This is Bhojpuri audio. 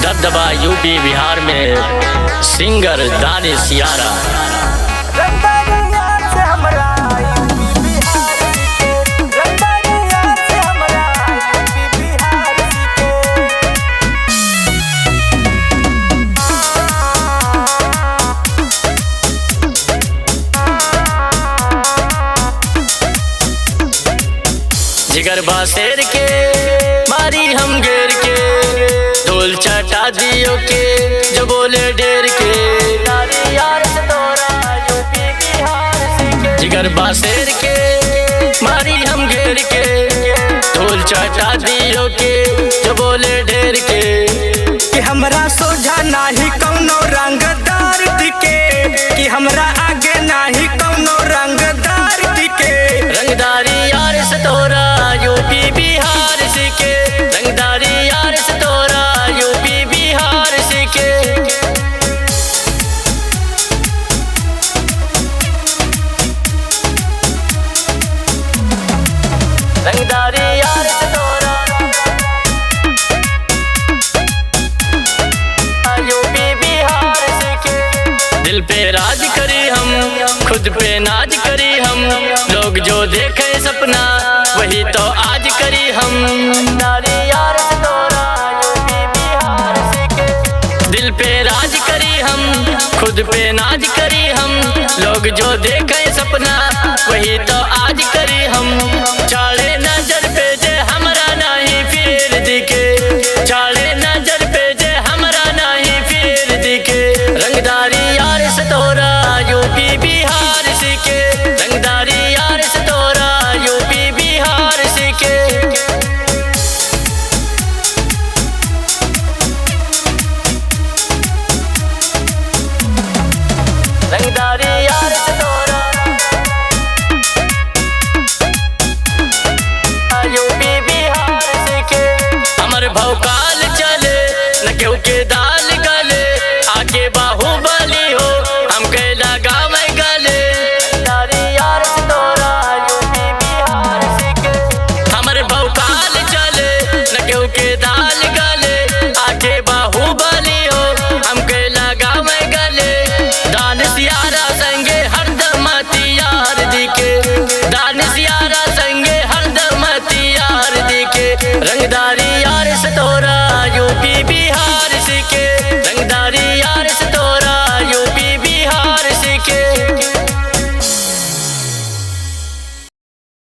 दबदबा यूपी बिहार में सिंगर दानिश यारा। जिगर बासेर के मारी हम घेर के, ढोल चटा दियो के जो बोले ढेर के। यार से तोरा यूपी बिहार के, जिगर बासेर के मारी हम घेर के, ढोल चटा दियो के जो बोले ढेर के। कि हमरा सोझा नाही कौनो रंगदार दिखे, कि हमरा आगे नाही कौनो रंगदार दिखे। रंगदारी यार से तोरा यूपी बिहार सीखे, रंगदारी यार से तोरा यूपी बिहार सीखे। रंगदारी यार से तोरा यूपी बिहार सीखे। दिल पे राज करी हम, खुद पे नाज करी हम, लोग जो देखे सपना वही तो आज करी हम। यार से तोरा यूपी बिहार सीखे। दिल पे राज करी हम, खुद पे नाज करी हम, लोग जो देखे सपना वही तो आज करी हम। चाले नजर पे जे हमरा नहीं फिर दिखे, चाले नजर पे जे हमरा नहीं फिर दिखे। रंगदारी यार से तोरा यूपी बिहार सीखे, रंगदारी यार से तोरा यूपी बिहार सीखे। रंगदारी यार से तोरा यूपी बिहार सीखे। हमर भौकाल चले न केहू के दाल